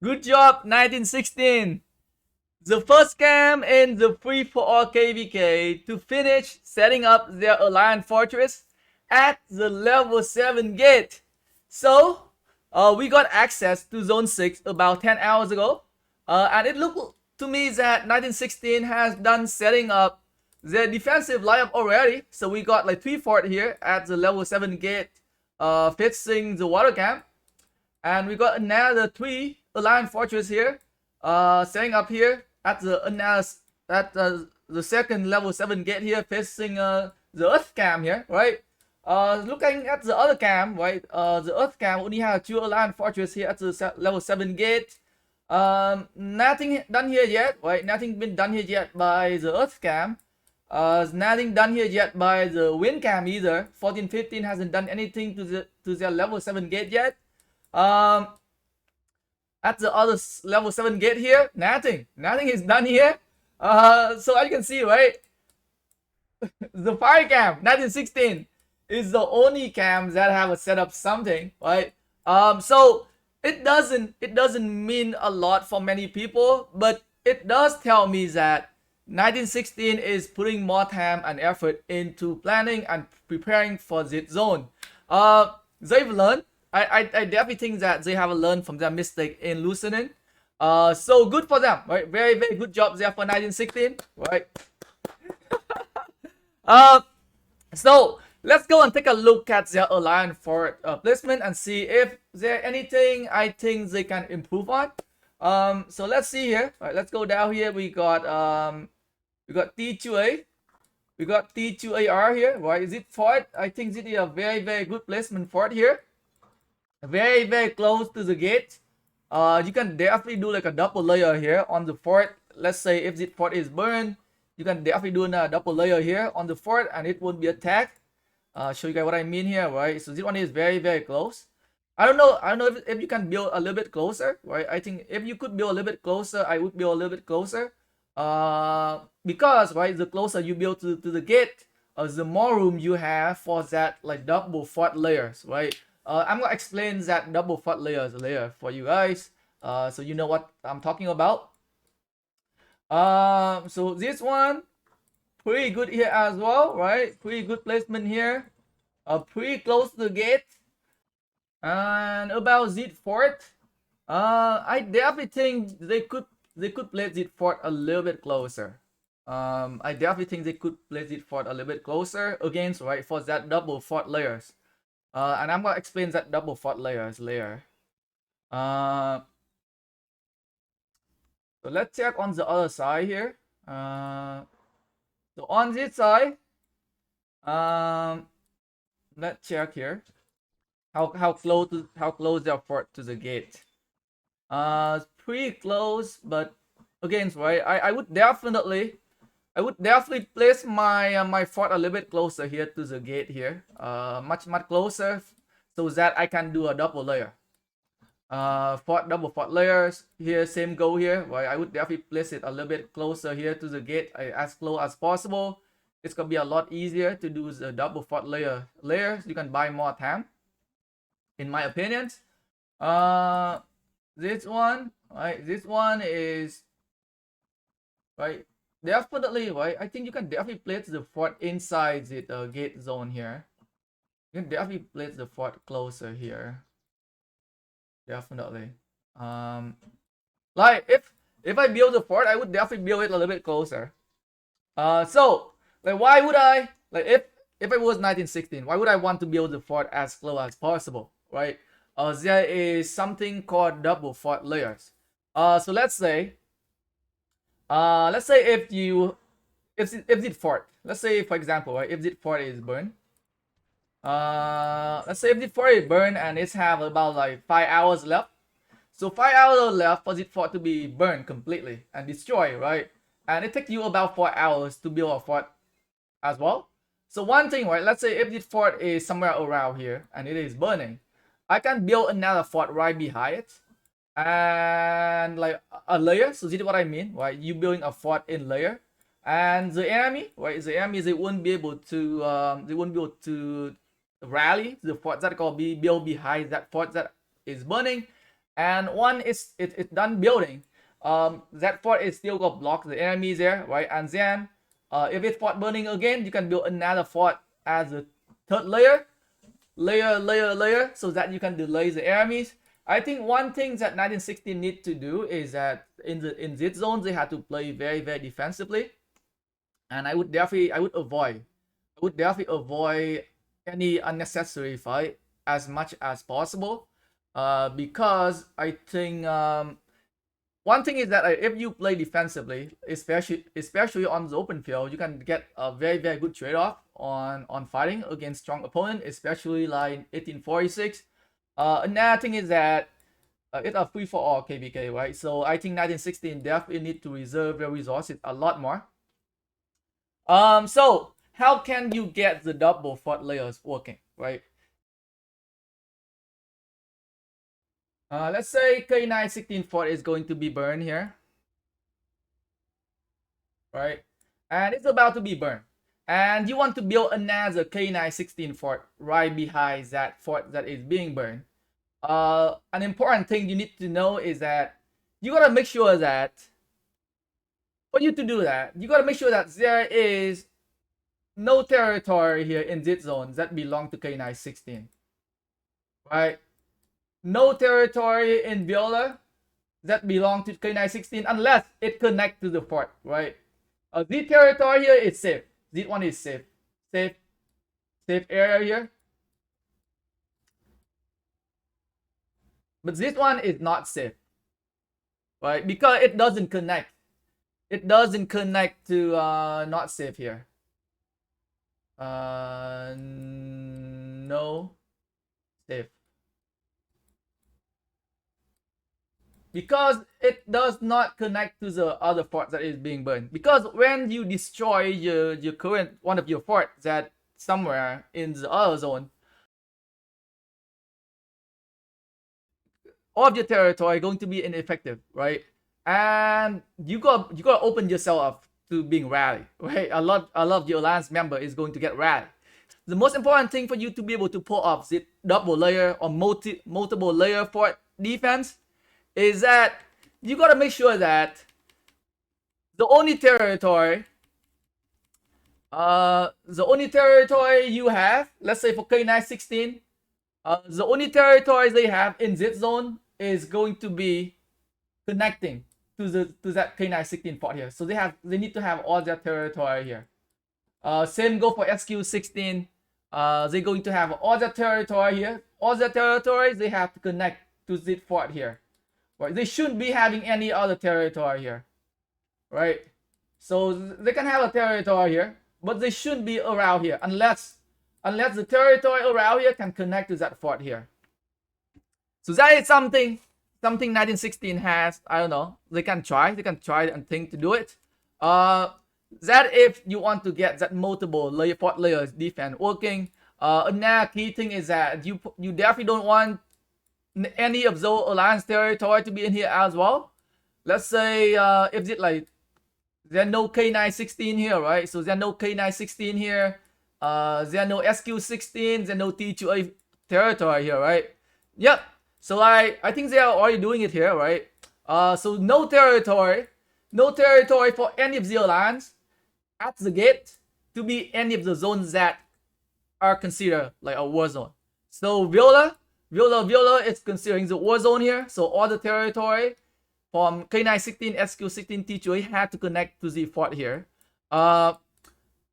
Good job, 1916. The first camp in the free-for-all KvK to finish setting up their Alliance Fortress at the level 7 gate. So, we got access to Zone 6 about 10 hours ago. And it looked to me that 1916 has done setting up their defensive lineup already. So we got like 3 fort here at the level 7 gate facing the water camp. And we got another 3 Alliance Fortress here setting up here at the second level 7 gate here facing the Earth Cam here, right? Looking at the other cam, right? The Earth Cam only has 2 Alliance Fortress here at the level 7 gate. Nothing done here yet, right? Nothing been done here yet by the Earth Cam. Nothing done here yet by the Wind Cam either. 1415 hasn't done anything to their level 7 gate yet. Um, at the other level 7 gate here, nothing is done here. So as you can see, right, the fire cam 1916 is the only cam that have a set up something, right? So it doesn't mean a lot for many people, but it does tell me that 1916 is putting more time and effort into planning and preparing for this zone. They've learned. I definitely think that they have learned from their mistake in loosening. So good for them, right? Very, very good job there for 1916, right? Uh, so let's go and take a look at their alliance for placement and see if there anything I think they can improve on. So let's see here. All right, let's go down here. We got T2A. We got T2AR here. Right, is it fort? I think it is a very, very good placement fort here. Very, very close to the gate. You can definitely do like a double layer here on the fort. Let's say if the fort is burned, you can definitely do a double layer here on the fort and it won't be attacked. Show you guys what I mean here, right? So this one is very, very close. I don't know if you can build a little bit closer, right? I think if you could build a little bit closer, I would build a little bit closer. Because right, the closer you build to the gate, the more room you have for that like double fort layers, right? I'm gonna explain that double fort layers later for you guys, so you know what I'm talking about. So this one pretty good here as well, right? Pretty good placement here. Pretty close to the gate. And about Z fort, I definitely think they could place Z fort a little bit closer. I definitely think they could place Z fort a little bit closer against, right, for that double fort layers. And I'm gonna explain that double fort layers later. So let's check on the other side here. So on this side, let's check here how close they are fort to the gate. Pretty close, but again, right, I would definitely place my my fort a little bit closer here to the gate here. Much closer, so that I can do a double layer. Double fort layers here, same go here, right? I would definitely place it a little bit closer here to the gate, as close as possible. It's gonna be a lot easier to do the double fort layers. You can buy more time, in my opinion. This one, right? This one is right. Definitely, right? I think you can definitely place the fort inside the gate zone here. You can definitely place the fort closer here. Definitely. Like if I build the fort, I would definitely build it a little bit closer. So like why would I like if I was 1916, why would I want to build the fort as close as possible, right? There is something called double fort layers. So let's say if the fort, let's say for example, right, if the fort is burned, let's say if the fort is burned and it's have about like 5 hours left. So 5 hours left for the fort to be burned completely and destroyed, right? And it takes you about 4 hours to build a fort as well. So one thing, right? Let's say if the fort is somewhere around here and it is burning, I can build another fort right behind it, and like a layer. So this is what I mean, right? You building a fort in layer, and the enemy, right? The enemy they won't be able to rally the fort that will be built behind that fort that is burning, and one is it's done building, that fort is still gonna block the enemies there, right? And then if it's fort burning again, you can build another fort as a third layer, so that you can delay the enemies. I think one thing that 1916 need to do is that in this zone they have to play very defensively, and I would definitely avoid any unnecessary fight as much as possible, because I think one thing is that if you play defensively, especially on the open field, you can get a very good trade-off on fighting against strong opponent, especially like 1846. Another thing is that it's a free for all KvK, right? So I think 1916 definitely need to reserve their resources a lot more. So how can you get the double fort layers working, right? Let's say K916 fort is going to be burned here, right? And it's about to be burned. And you want to build another K916 fort right behind that fort that is being burned. An important thing you need to know is that you gotta make sure that for you to do that, you gotta make sure that there is no territory here in this zone that belong to K916, right? No territory in Viola that belong to K916 unless it connects to the fort, right? This territory here is safe. This one is safe. Safe area here. But this one is not safe, right? Because it doesn't connect. It doesn't connect to not safe here. No safe. Because it does not connect to the other fort that is being burned. Because when you destroy your current one of your forts that somewhere in the other zone, all of your territory going to be ineffective, right? And you got to open yourself up to being rallied, right? A lot of your alliance member is going to get rallied. The most important thing for you to be able to pull off this double layer or multiple layer fort defense is that you got to make sure that the only territory you have, let's say for K916, the only territories they have in this zone is going to be connecting to that K916 fort here. So they need to have all their territory here. Same go for SQ16. They're going to have all their territory here. All their territories they have to connect to this fort here. Right? They shouldn't be having any other territory here, right? So they can have a territory here, but they shouldn't be around here unless the territory around here can connect to that fort here. So that is something 1916 has. I don't know. They can try and think to do it. That if you want to get that multiple fort layers defense working. Another key thing is that you definitely don't want any of those alliance territory to be in here as well. Let's say if it like there's no K916 here, right? So there's no K916 here. There's no SQ16. There's no T2A territory here, right? Yep. So I think they are already doing it here, right? So no territory for any of the alliance at the gate to be any of the zones that are considered like a war zone. So Viola is considering the war zone here. So all the territory from K916, SQ16, T2A had to connect to the fort here.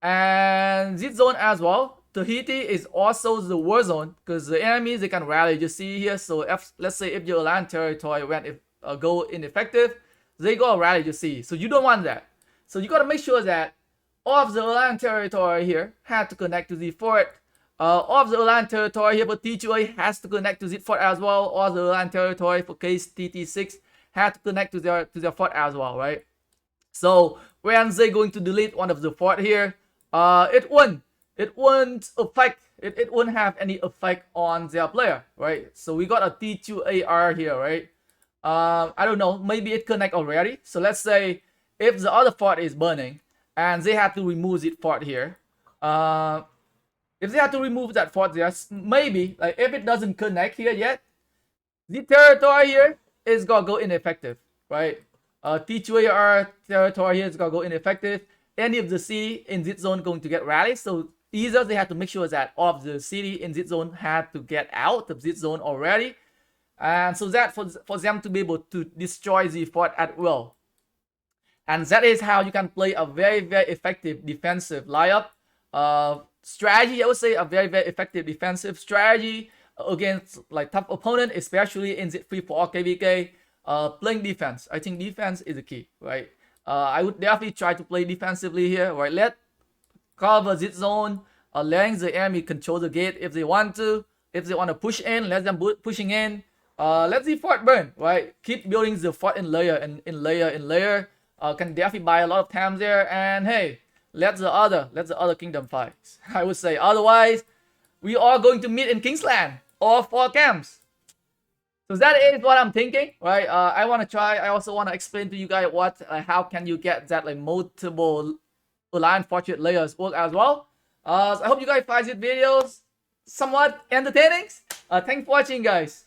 And this zone as well, Tahiti is also the war zone because the enemies they can rally. You see here. So let's say if your alliance territory go ineffective, they go rally. You see. So you don't want that. So you gotta make sure that all of the alliance territory here had to connect to the fort. All of the alliance territory here for T2A has to connect to the fort as well. All the alliance territory for case TT6 had to connect to their fort as well, right? So when they're going to delete one of the fort here, it won't have any effect on their player, right? So we got a T2AR here, right? I don't know, maybe it connect already. So let's say if the other fort is burning and they have to remove this fort here, if they have to remove that fort there, maybe like if it doesn't connect here yet, The territory here is gonna go ineffective, right? T2AR territory here is gonna go ineffective. Any of the city in this zone going to get rallied. So either they have to make sure that all of the city in this zone had to get out of this zone already, and so that for them to be able to destroy the fort at will. And that is how you can play a very, very effective defensive lineup. Strategy, I would say a very, very effective defensive strategy against like tough opponent, especially in the free for all KvK. Playing defense, I think defense is the key, right? I would definitely try to play defensively here, right? Let cover this zone, letting the enemy control the gate if they want to. If they want to push in, let them pushing in. Let the fort burn, right? Keep building the fort in layer and in layer. Can definitely buy a lot of time there. And hey, let the other kingdom fight. I would say otherwise, we are going to meet in Kingsland or 4 camps. So that is what I'm thinking, right? I want to try. I also want to explain to you guys how can you get that like multiple Alliance Fortress layers work as well. So I hope you guys find these videos somewhat entertaining. Thanks for watching, guys.